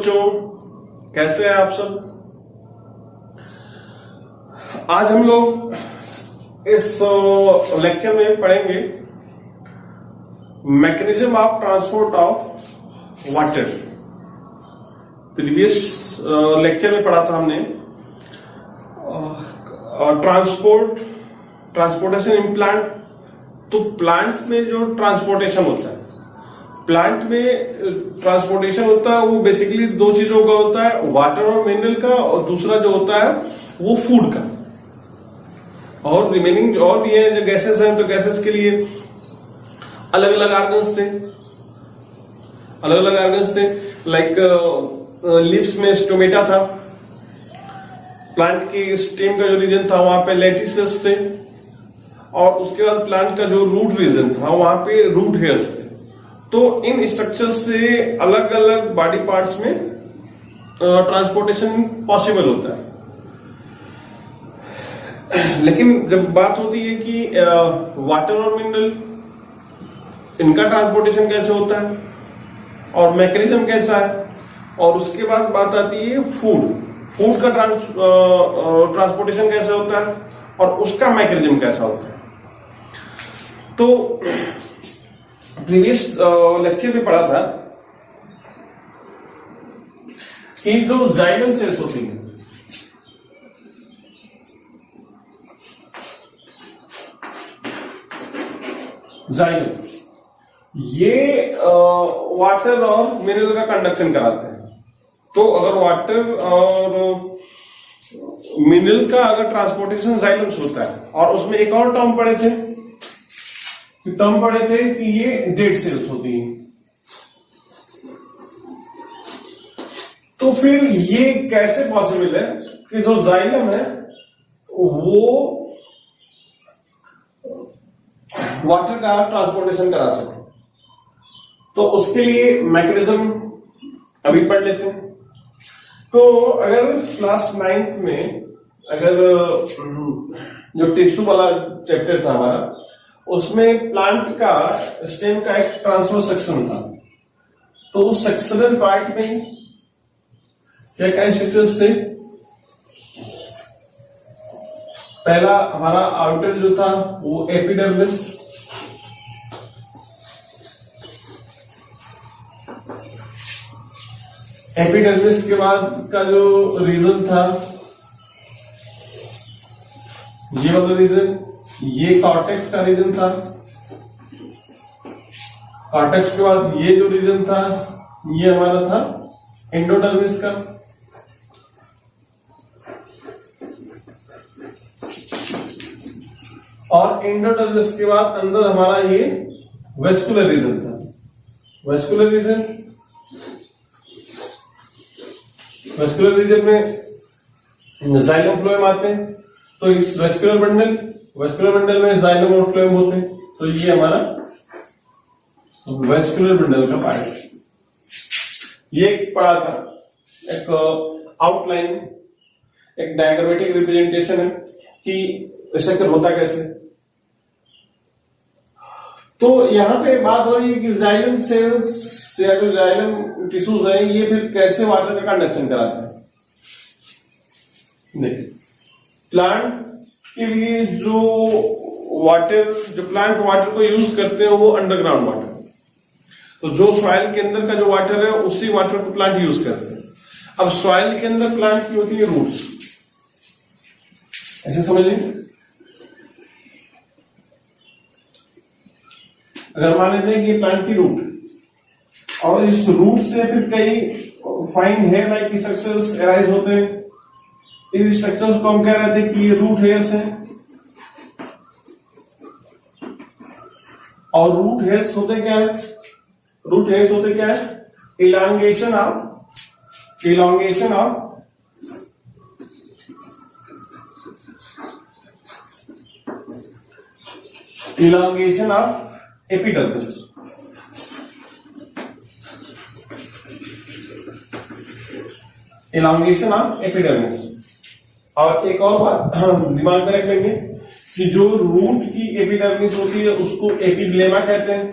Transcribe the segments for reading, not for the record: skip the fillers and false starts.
बच्चों, कैसे हैं आप सब। आज हम लोग इस लेक्चर में पढ़ेंगे mechanism of transport of water. Previous lecture में पढ़ा था हमने ट्रांसपोर्टेशन इन प्लांट। तो प्लांट में जो ट्रांसपोर्टेशन होता है, प्लांट में ट्रांसपोर्टेशन होता है वो बेसिकली दो चीजों का होता है, वाटर और मिनरल का, और दूसरा जो होता है वो फूड का। और रिमेनिंग और भी है जो गैसेस हैं, तो गैसेस के लिए अलग अलग ऑर्गन्स थे, लाइक लीव्स में स्टोमेटा था, प्लांट के स्टेम का जो रीजन था वहां पे लेटिसेस थे, और उसके बाद प्लांट का जो रूट रीजन था वहां पे रूट हेयर्स थे। तो इन स्ट्रक्चर से अलग अलग बॉडी पार्ट्स में ट्रांसपोर्टेशन पॉसिबल होता है। लेकिन जब बात होती है कि वाटर और मिनरल, इनका ट्रांसपोर्टेशन कैसे होता है और मैकेनिज्म कैसा है, और उसके बाद बात आती है फूड का ट्रांसपोर्टेशन कैसे होता है और उसका मैकेनिज्म कैसा होता है। तो प्रीवियस लेक्चर में पढ़ा था कि जो जाइलम सेल्स होती हैं, जाइलम, ये वाटर और मिनरल का कंडक्शन कराते हैं। तो अगर वाटर और मिनरल का अगर ट्रांसपोर्टेशन जाइलम से होता है, और उसमें एक और टर्म पढ़े थे कि ये डेड सेल्स होती हैं। तो फिर ये कैसे पॉसिबल है कि जो जाइलम है वो वाटर का ट्रांसपोर्टेशन करा सके। तो उसके लिए मैकेनिज्म अभी पढ़ लेते हैं। तो अगर क्लास 9th में अगर जो टिश्यू वाला चैप्टर था हमारा, उसमें प्लांट का स्टेम का एक ट्रांसफर सेक्शन था। तो उस सेक्शनल पार्ट में क्या क्या स्ट्रक्चर्स थे। पहला हमारा आउटर जो था वो एपिडर्मिस, एपिडर्मिस के बाद का जो रीजन था ये वाला रीजन, ये कॉर्टेक्स का रीजन था। कॉर्टेक्स के बाद ये जो रीजन था ये हमारा था एंडोडर्मिस का। और एंडोडर्मिस के बाद अंदर हमारा ये वेस्कुलर रीजन था। वेस्कुलर रीजन में जाइलम फ्लोएम आते हैं। तो इस वेस्कुलर बंडल में जाइलम और फ्लोएम होते हैं। तो ये हमारा वेस्कुलर बंडल का पार्ट है। ये पढ़ा था, एक आउटलाइन, एक डायग्रामेटिक रिप्रेजेंटेशन है कि रिसेप्टर होता कैसे। तो यहां पे बात हो रही है कि जाइलम सेल्स या जो जाइलम टिश्यूज है ये फिर कैसे वाटर का कंडक्शन कराते हैं। देखिए, प्लांट के लिए जो प्लांट वाटर को यूज करते हैं वो अंडरग्राउंड वाटर। तो जो सॉइल के अंदर का जो वाटर है उसी वाटर को प्लांट यूज करते हैं। अब सॉइल के अंदर प्लांट की होती है रूट्स, ऐसे समझ लीजिए। अगर मान लेते हैं कि प्लांट की रूट, और इस रूट से फिर कई fine hair like structures arise होते हैं। इन स्ट्रक्चर्स को हम कह रहे थे कि ये रूट हेयर्स हैं। और रूट हेयर्स होते क्या है? Elongation of epidermis. और एक और बात दिमाग में रख लेंगे कि जो रूट की एपिडर्मिस होती है उसको एपिग्लेमा कहते हैं।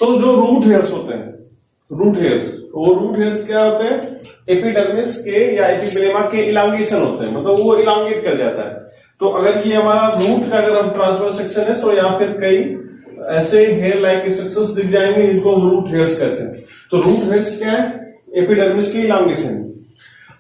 तो जो रूट हेयर्स होते हैं, रूट हेयर्स, वो रूट हेयर्स क्या होते हैं, एपिडर्मिस के या एपिग्लेमा के इलांगेशन होते हैं, मतलब वो इलांगेट कर जाता है। तो अगर ये हमारा रूट का अगर हम ट्रांसवर्स सेक्शन है तो यहाँ फिर कई ऐसे हेयर लाइक स्ट्रक्चर्स दिख जाएंगे जिनको हम रूट हेयर्स कहते हैं। तो रूट हेयर्स क्या है, एपिडर्मिस के इलांगेशन।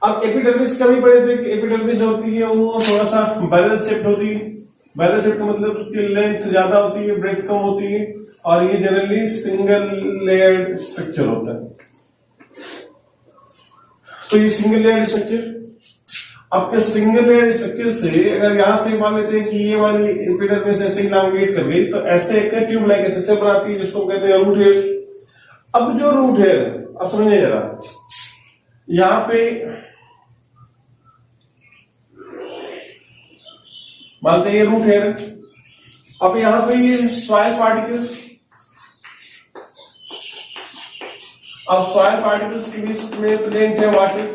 अब एपिडर्मिस का भी पढ़े थे कि एपिडर्मिस होती है वो थोड़ा सा बैरल शेप्ड होती है। बैरल शेप्ड मतलब उसकी लेंथ ज्यादा होती है, ब्रेथ कम होती है, और ये जनरली सिंगल लेयर्ड स्ट्रक्चर होता है। तो ये सिंगल लेयर्ड स्ट्रक्चर, अब इस सिंगल लेयर स्ट्रक्चर से अगर यहां से मान लेते हैं कि ये वाली एपिडर्मिस ऐसे इलांगेट कर गई तो ऐसे एक ट्यूब लाइक स्ट्रक्चर बनाती है जिसको कहते हैं रूट हेयर। अब जो रूट हेयर, अब समझिए जरा, यहां पे मानते हैं ये रूट हेयर, अब यहां पे ये सॉइल पार्टिकल्स, अब सॉइल पार्टिकल्स के बीच में प्रेजेंट है वाटर।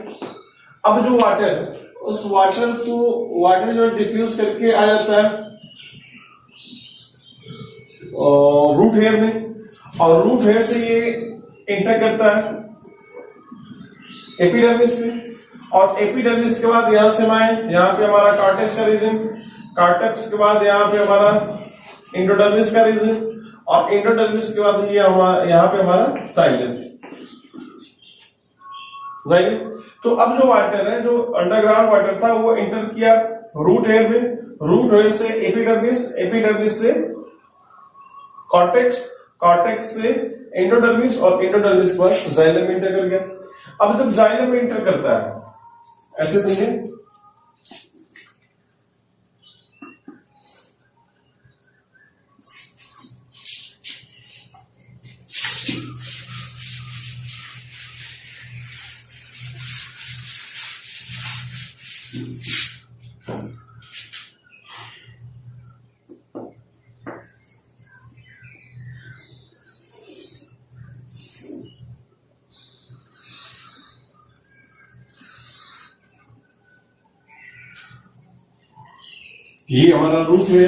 अब जो वाटर, उस वाटर को, वाटर जो डिफ्यूज करके आ जाता है रूट हेयर में, और रूट हेयर से ये एंटर करता है एपिडर्मिस में, और एपिडर्मिस के बाद यहां से यहाँ पे हमारा कार्टेक्स का रीजन, कार्टेक्स के बाद यहाँ पे हमारा इंडोडर्मिस का रीजन, और इंडोडर्मिस के बाद ये यहाँ पे हमारा साइलम। राइट। तो अब जो वाटर है, जो अंडरग्राउंड वाटर था, वो एंटर किया रूट हेयर में, रूट हेयर से एपिडर्मिस, एपिडर्मिस से कॉर्टेक्स, कॉर्टेक्स से एंडोडर्मिस, और एंडोडर्मिस के बाद जाइलम में एंटर कर गया। अब जब जाइलम में एंटर करता है, ऐसे समझे, ये हमारा रूट है,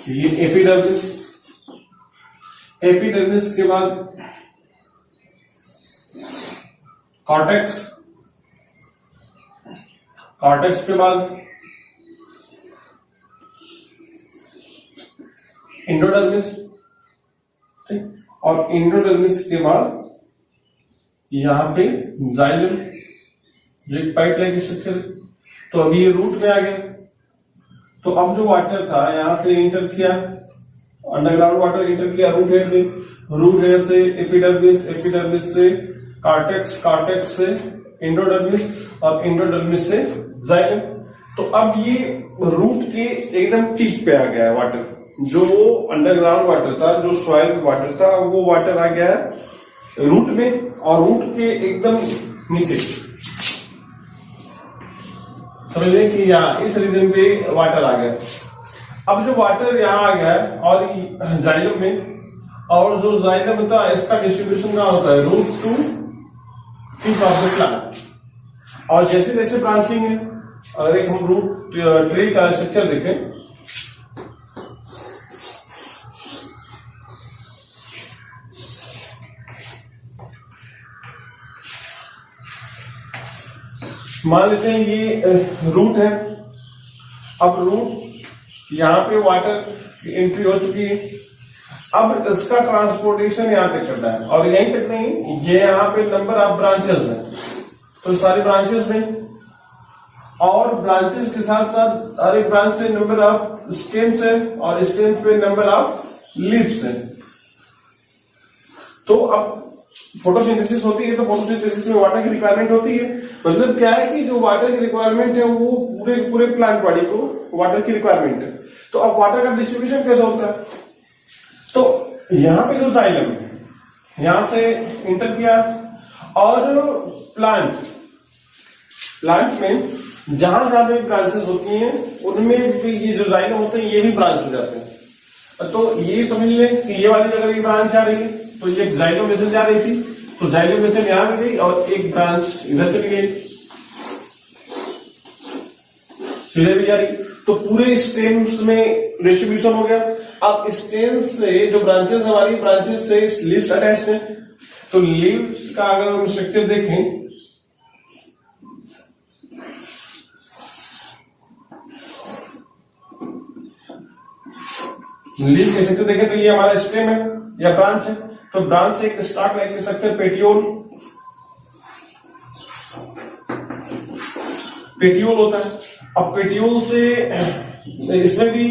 ये एपिडर्मिस, एपिडर्मिस के बाद कॉर्टेक्स, कॉर्टेक्स के बाद इंडोडर्मिस, ठीक, और इंडोडर्मिस के बाद यहां पे जाइलम, जो एक पाइप लाइक स्ट्रक्चर। तो अभी ये रूट में आ गया। तो अब जो वाटर था यहां से इंटर किया, अंडरग्राउंड वाटर इंटर किया रूट हेयर में, रूट हेयर से एपिडर्मिस, एपिडर्मिस से कार्टेक्स, कार्टेक्स से इंडोडर्मिस, और इंडोडर्मिस से जाइलम। तो अब ये रूट के एकदम टिप पे आ गया है वाटर, जो अंडरग्राउंड वाटर था, जो सॉइल वाटर था, वो वाटर आ गया है रूट में, और रूट के एकदम नीचे समझिए कि यहाँ इस रीजन पे वाटर आ गया। अब जो वाटर यहाँ आ गया है और जाइलम में, और जो जाइलम था इसका डिस्ट्रीब्यूशन क्या होता है, root to tip of the plant. और जैसे जैसे ब्रांचिंग है, अगर एक हम रूट ट्री का स्ट्रक्चर देखें, मान लेते हैं ये रूट है। अब रूट यहाँ पे वाटर की एंट्री हो चुकी है, अब इसका ट्रांसपोर्टेशन यहाँ तक करना है, और यहीं तक नहीं, ये यहाँ पे नंबर ऑफ ब्रांचेस है, तो सारी ब्रांचेस में, और ब्रांचेस के साथ साथ हर एक ब्रांच से नंबर ऑफ स्टेम्स है, और स्टेम्स पे नंबर ऑफ लीव्स है। तो अब फोटोसिंथेसिस होती है, तो फोटोसिंथेसिस में वाटर की रिक्वायरमेंट होती है। मतलब क्या है कि जो वाटर की रिक्वायरमेंट है वो पूरे पूरे प्लांट बॉडी को वाटर की रिक्वायरमेंट है। तो अब वाटर का डिस्ट्रीब्यूशन कैसे होता है, तो यहाँ पे जो जाइलम यहां से इंटर किया, और प्लांट में जहां जहां पे ब्रांचेस होती हैं उनमें भी ये जो जाइलम होते हैं ये भी ब्रांच हो जाते हैं। तो ये समझ लें कि ये वाली जगह भी ब्रांच आ रही है, तो ये जाइलम वेसल जा रही थी, तो जाइलम वेसल यहां भी गई और एक ब्रांच इधर से भी गई, सीधे भी जा रही। तो पूरे स्टेम्स में डिस्ट्रीब्यूशन हो गया। अब स्टेम से जो ब्रांचेस, हमारी ब्रांचेस से लीव्स अटैच है, तो लीव्स का अगर हम स्ट्रक्चर देखें, लीव के स्ट्रक्चर देखें तो ये हमारा स्टेम है या ब्रांच है। तो ब्रांच से एक start like structure petiole, petiole होता है। अब पेटियोल से इसमें भी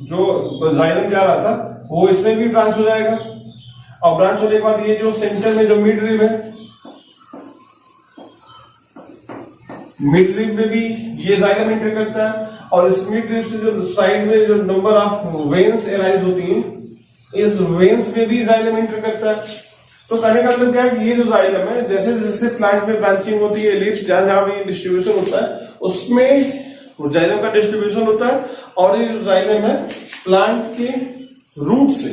जो जाइलम जा रहा था वो इसमें भी ब्रांच हो जाएगा, और ब्रांच होने के बाद ये जो सेंटर में जो मिड रिब है, मिड रिब में भी ये जाइलम एंटर करता है, और इस मिड रिब से जो साइड में जो नंबर ऑफ वेन्स एराइज होती हैं, इस वेन्स में भी जाइलम एंटर करता है। तो कहने का मतलब क्या है कि ये जो जाइलम है, जैसे जैसे प्लांट में ब्रांचिंग होती है, लीव्स जहां जहां भी डिस्ट्रीब्यूशन होता है उसमें जाइलम का डिस्ट्रीब्यूशन होता है, और ये जो जाइलम है प्लांट के रूट से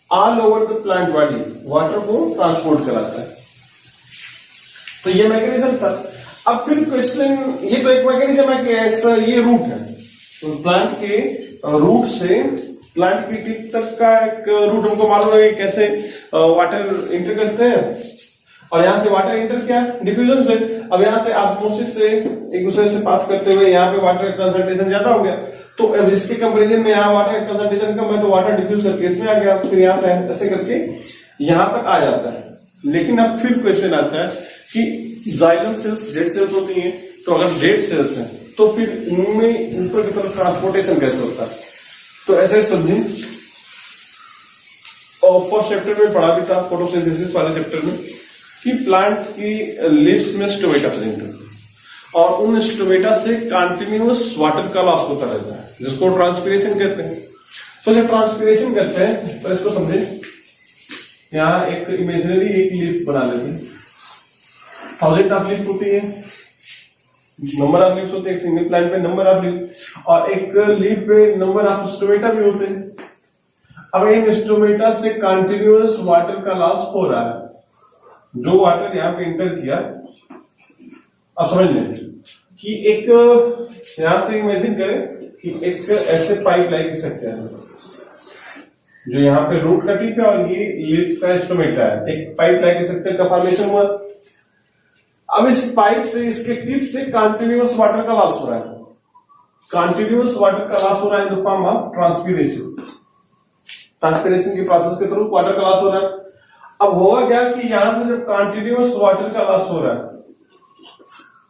all over the plant body water को ट्रांसपोर्ट कराता है। तो ये मैकेनिज्म था। अब फिर क्वेश्चन, ये तो एक मैकेनिज्म है कि ऐसा ये रूट है, तो प्लांट के रूट से प्लांट की टिप तक का एक रूट हमको मालूम है कैसे वाटर इंटर करते हैं, और यहां से वाटर इंटर क्या डिफ्यूजन से। अब यहां से ऑस्मोसिस से एक दूसरे से पास करते हुए यहाँ पे वाटर का कंसंट्रेशन ज्यादा हो गया, तो अब इसके कंपेरिजन में यहाँ वाटर का कंसंट्रेशन कम है, तो वाटर डिफ्यूज करके इसमें आ गया, फिर यहाँ से ऐसे करके यहाँ तक आ जाता है। लेकिन अब फिर क्वेश्चन आता है कि जाइलम सेल्स डेड सेल्स होती हैं, तो अगर डेड सेल्स हैं तो फिर इनमें ऊपर की तरफ ट्रांसपोर्टेशन कैसे होता है। तो ऐसे समझें, और फर्स्ट चैप्टर में पढ़ा भी था फोटोसिंथेसिस वाले चैप्टर में, कि प्लांट की लीव्स में स्टोमेटा प्रेजेंट होता है, और उन स्टोमेटा से कंटिन्यूअस वाटर का लॉस होता रहता है, जिसको ट्रांसपीरेशन कहते हैं। तो जब ट्रांसपीरेशन करते हैं तो इसको समझें, यहाँ एक इमेजिनरी एक लीफ बना लेते हैं, 1000 ऑफ लीफ होती है, नंबर ऑफ लीव्स होते हैं सिंगल प्लांट में, नंबर ऑफ लीफ, और एक लीफ पे नंबर ऑफ स्टोमेटा भी होते हैं। अब इन स्टोमेटा से कंटिन्यूअस वाटर का लॉस हो रहा है, जो वाटर यहाँ पे इंटर किया। अब समझ लें कि एक यहां से इमेजिन करें कि एक ऐसे पाइप लाइक स्ट्रक्चर है, जो यहाँ पे रूट का टिप है और ये लीफ का स्टोमेटा है, एक पाइप लाइक स्ट्रक्चर का फॉर्मेशन हुआ। अब इस पाइप से, इसके टिप से कंटिन्यूअस वाटर का लॉस हो रहा है, कंटिन्यूअस वाटर का लॉस हो रहा है in the form of transpiration. Transpiration की प्रोसेस के थ्रू वाटर का लॉस हो रहा है। अब होगा क्या कि यहां से जब कंटिन्यूअस वाटर का लॉस हो रहा है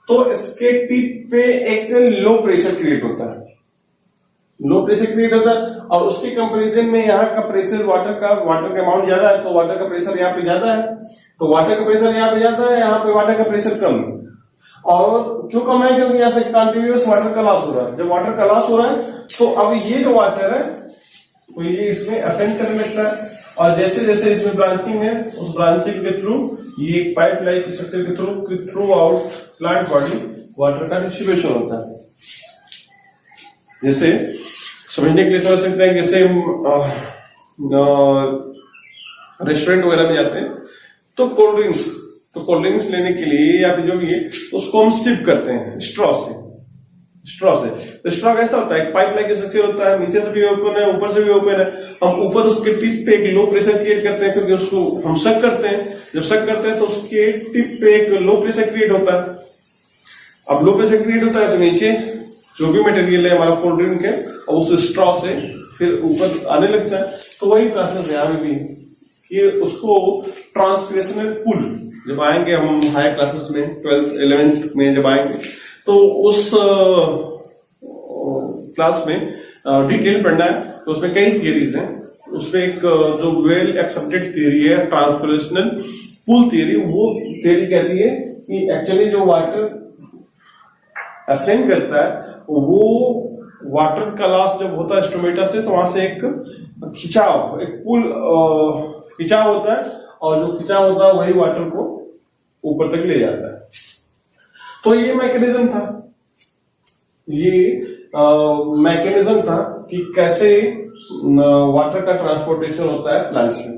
तो इसके टिप पे एक लो प्रेशर क्रिएट होता है, लो प्रेशर क्रिएट होता है, और उसके कंपैरिजन में यहाँ का प्रेशर वाटर का अमाउंट ज्यादा है, तो वाटर का प्रेशर यहाँ पे ज्यादा है, तो वाटर का प्रेशर यहाँ पे ज्यादा है, यहाँ पे वाटर का प्रेशर कम है। और क्यों कम है? क्योंकि यहाँ से कंटिन्यूअस वाटर का लॉस हो रहा है। जब वाटर का लॉस हो रहा है तो अब ये जो वाटर है तो ये इसमें असेंड करने लगता है, और जैसे जैसे इसमें ब्रांचिंग है, उस ब्रांचिंग के थ्रू ये एक पाइप लाइक स्ट्रक्चर के through out plant body water का डिस्ट्रीब्यूशन होता है। जैसे समझने के लिए समझ सकते हैं, जैसे रेस्टोरेंट वगैरह में जाते हैं तो कोल्ड ड्रिंक्स लेने के लिए या फिर जो भी है उसको हम सिप करते हैं स्ट्रॉ से। तो स्ट्रॉ कैसा होता है? एक पाइप लाइक स्ट्रक्चर होता है, नीचे से भी ओपन है, ऊपर से भी ओपन है। हम ऊपर उसके टिप पे एक लो प्रेशर क्रिएट करते हैं, क्योंकि उसको हम सक करते हैं। जब सक करते हैं तो उसके टिप पे एक लो प्रेशर क्रिएट होता है। अब लो प्रेशर क्रिएट होता है तो नीचे जो भी मटेरियल है हमारा कोल्ड ड्रिंक है, और उस स्ट्रॉ से फिर ऊपर आने लगता है। तो वही प्रोसेस यहाँ में भी कि उसको ट्रांसपीरेशनल पुल, जब आएंगे हम हायर क्लासेस में 12th 11th में जब आएंगे तो उस क्लास में डिटेल पढ़ना है। तो उसमें कई थियरीज हैं, उसमें एक जो वेल एक्सेप्टेड थियरी है ट्रांसपीरेशनल पुल थियरी, वो थियरी कहती है कि एक्चुअली जो वाटर असेंड करता है वो वाटर का लॉस जब होता है स्टोमेटा से, तो वहां से एक खिंचाव, एक पुल खिंचाव होता है, और जो खिंचाव होता है वही वाटर को ऊपर तक ले जाता है। तो ये मैकेनिज्म था, कि कैसे वाटर का ट्रांसपोर्टेशन होता है प्लांट्स में।